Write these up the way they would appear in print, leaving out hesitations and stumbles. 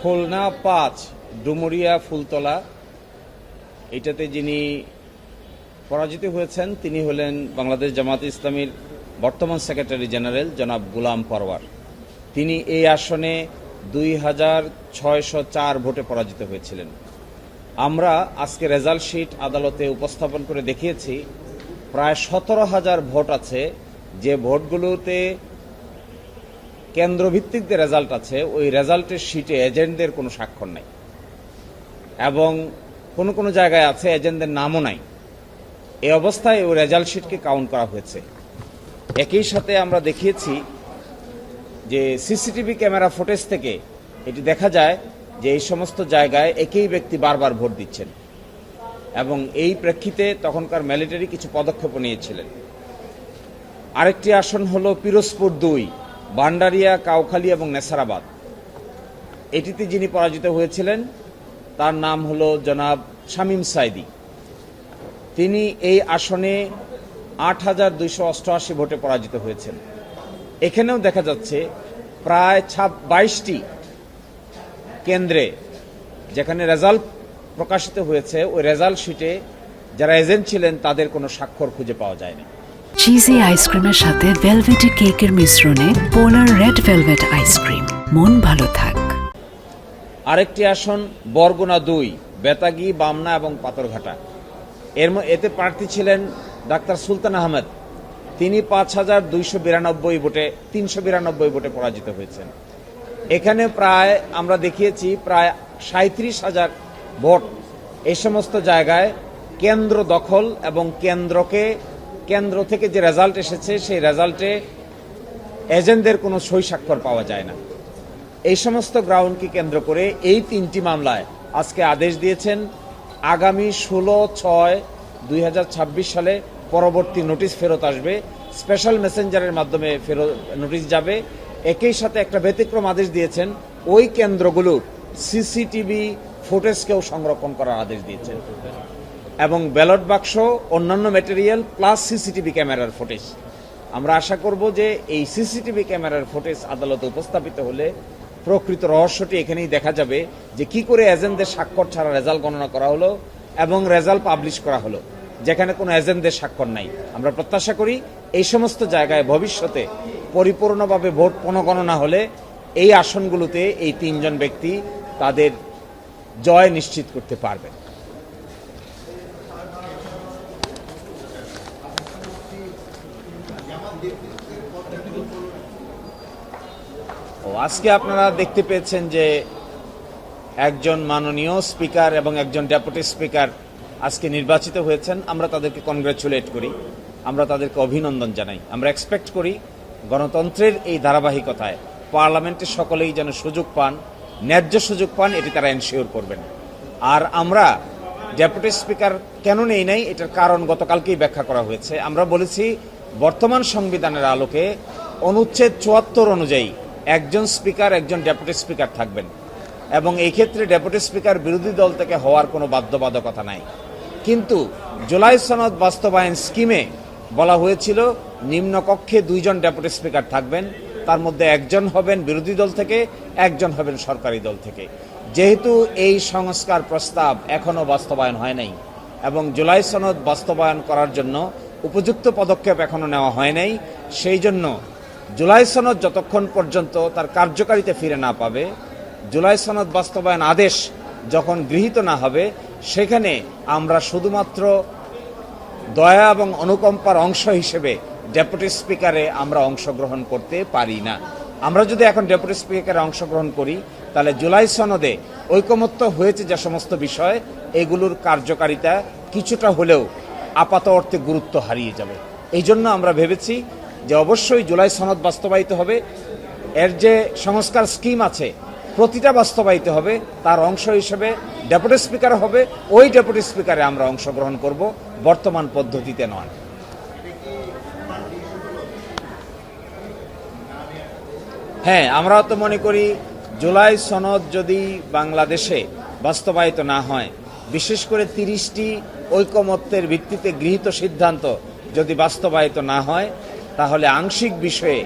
খুলনা ৫ ডুমুরিয়া ফুলতলা এটাতে যিনি পরাজিত হয়েছেন তিনি হলেন বাংলাদেশ জামায়াতে ইসলামীর বর্তমান সেক্রেটারি জেনারেল জনাব গোলাম পরওয়ার। তিনি এই আসনে ২,৬০৪ ভোটে পরাজিত হয়েছিলেন। আমরা আজকে রেজাল্ট শিট আদালতে উপস্থাপন করে দেখিয়েছি প্রায় ১৭,০০০ ভোট আছে, যে ভোটগুলোতে কেন্দ্রভিত্তিক যে রেজাল্ট আছে ওই রেজাল্টের শিটে এজেন্টদের কোনো স্বাক্ষর নাই এবং কোনো কোনো জায়গায় আছে এজেন্টদের নামও নাই। এই অবস্থায় ওই রেজাল্ট শিটকে কাউন্ট করা হয়েছে। একই সাথে আমরা দেখিয়েছি যে সিসিটিভি ক্যামেরা ফুটেজ থেকে এটি দেখা যায় যে এই সমস্ত জায়গায় একই ব্যক্তি বারবার ভোট দিচ্ছেন এবং এই প্রেক্ষিতে তখনকার মিলিটারি কিছু পদক্ষেপ নিয়েছিলেন। আরেকটি আসন হলো পিরোজপুর ২, ভান্ডারিয়া, কাউখালী এবং নেসারাবাদ। এটিতে যিনি পরাজিত হয়েছিলেন তার নাম হলো জনাব শামীম সাইদি। তিনি এই আসনে ৮,২৮৮ ভোটে পরাজিত হয়েছেন। এখানেও দেখা যাচ্ছে প্রায় ২২টি কেন্দ্রে যেখানে রেজাল্ট প্রকাশিত হয়েছে ওই রেজাল্ট শিটে যারা এজেন্ট ছিলেন তাদের কোনো স্বাক্ষর খুঁজে পাওয়া যায়নি। চিজি আইসক্রিমের সাথে ভেলভেটি কেকের মিশ্রণে পোলার রেড ভেলভেট আইসক্রিম, মন ভালো থাক। আরেকটি আসন বরগুনা ২, বেতাগী, বামনা এবং পাথরঘাটা। এতে প্রার্থী ছিলেন ডাক্তার সুলতান আহমেদ। তিনি ৫,২৯২ ভোটে ৩৯২ ভোটে পরাজিত হয়েছেন। এখানে প্রায় আমরা দেখিয়েছি প্রায় ৩৭,০০০ ভোট এই সমস্ত জায়গায় কেন্দ্র দখল এবং কেন্দ্র থেকে যে রেজাল্ট এসেছে সেই রেজাল্টে এজেন্টদের কোনো সই স্বাক্ষর পাওয়া যায় না। এই সমস্ত গ্রাউন্ডকে কেন্দ্র করে এই ৩টি মামলায় আজকে আদেশ দিয়েছেন আগামী ১৬/৬/২০২৬ সালে পরবর্তী নোটিশ ফেরত আসবে, স্পেশাল মেসেঞ্জারের মাধ্যমে ফেরত নোটিশ যাবে। একই সাথে একটা ব্যতিক্রম আদেশ দিয়েছেন ওই কেন্দ্রগুলোর সিসিটিভি ফুটেজকেও সংরক্ষণ করার আদেশ দিয়েছেন এবং ব্যালট বাক্স, অন্যান্য ম্যাটেরিয়াল প্লাস সিসিটিভি ক্যামেরার ফুটেজ। আমরা আশা করব যে এই সিসিটিভি ক্যামেরার ফুটেজ আদালতে উপস্থাপিত হলে প্রকৃত রহস্যটি এখানেই দেখা যাবে যে কি করে এজেন্টদের স্বাক্ষর ছাড়া রেজাল্ট গণনা করা হলো এবং রেজাল্ট পাবলিশ করা হলো যেখানে কোনো এজেন্টদের স্বাক্ষর নাই। আমরা প্রত্যাশা করি এই সমস্ত জায়গায় ভবিষ্যতে পরিপূর্ণভাবে ভোট পুনঃগণনা হলে এই আসনগুলোতে এই ৩ জন ব্যক্তি তাদের জয় নিশ্চিত করতে পারবেন। আজকে আপনারা দেখতে পেয়েছেন যে একজন মাননীয় স্পিকার এবং একজন ডেপুটি স্পিকার আজকে নির্বাচিত হয়েছেন। আমরা তাদেরকে কনগ্রাচুলেট করি, আমরা তাদেরকে অভিনন্দন জানাই। আমরা এক্সপেক্ট করি গণতন্ত্রের এই ধারাবাহিকতায় পার্লামেন্টে সকলেই যেন সুযোগ পান, ন্যায্য সুযোগ পান, এটি তারা এনশিওর করবেন। আর আমরা ডেপুটি স্পিকার কেন নেই নাই এটার কারণ গতকালকেই ব্যাখ্যা করা হয়েছে। আমরা বলেছি বর্তমান সংবিধানের আলোকে অনুচ্ছেদ ৭৪ অনুযায়ী একজন স্পিকার, একজন ডেপুটি স্পিকার থাকবেন এবং এই ক্ষেত্রে ডেপুটি স্পিকার বিরোধী দল থেকে হওয়ার কোনো বাধ্যবাধকতা নাই। কিন্তু জুলাই সনদ বাস্তবায়ন স্কিমে বলা হয়েছিল নিম্নকক্ষে ২ জন ডেপুটি স্পিকার থাকবেন, তার মধ্যে একজন হবেন বিরোধী দল থেকে, একজন হবেন সরকারি দল থেকে। যেহেতু এই সংস্কার প্রস্তাব এখনও বাস্তবায়ন হয় নাই এবং জুলাই সনদ বাস্তবায়ন করার জন্য উপযুক্ত পদক্ষেপ এখনও নেওয়া হয় নাই, সেই জন্য জুলাই সনদ যতক্ষণ পর্যন্ত তার কার্যকারিতা ফিরে না পাবে, জুলাই সনদ বাস্তবায়ন আদেশ যখন গৃহীত না হবে, সেখানে আমরা শুধুমাত্র দয়া এবং অনুকম্পার অংশ হিসেবে ডেপুটি স্পিকারে আমরা অংশগ্রহণ করতে পারি না। আমরা যদি এখন ডেপুটি স্পিকারে অংশগ্রহণ করি তাহলে জুলাই সনদে ঐকমত্য হয়েছে যে সমস্ত বিষয়, এগুলোর কার্যকারিতা কিছুটা হলেও আপাত অর্থে গুরুত্ব হারিয়ে যাবে। এই জন্য আমরা ভেবেছি যে অবশ্যই জুলাই সনদ বাস্তবায়িত হবে, এর যে সংস্কার স্কিম আছে প্রতিটা বাস্তবায়িত হবে, তার অংশ হিসেবে ডেপুটি স্পিকার হবে, ওই ডেপুটি স্পিকারে আমরা অংশগ্রহণ করব, বর্তমান পদ্ধতিতে নয়। হ্যাঁ, আমরা তো মনে করি জুলাই সনদ যদি বাংলাদেশে বাস্তবায়িত না হয়, বিশেষ করে ৩০টি ঐকমত্যের ভিত্তিতে গৃহীত সিদ্ধান্ত যদি বাস্তবায়িত না হয়, তাহলে আংশিক বিষয়ে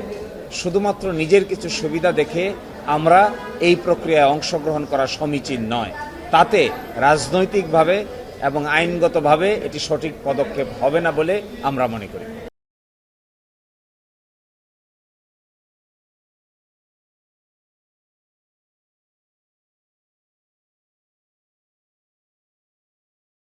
শুধুমাত্র নিজের কিছু সুবিধা দেখে আমরা এই প্রক্রিয়ায় অংশগ্রহণ করা সমীচীন নয়। তাতে রাজনৈতিকভাবে এবং আইনগতভাবে এটি সঠিক পদক্ষেপ হবে না বলে আমরা মনে করি।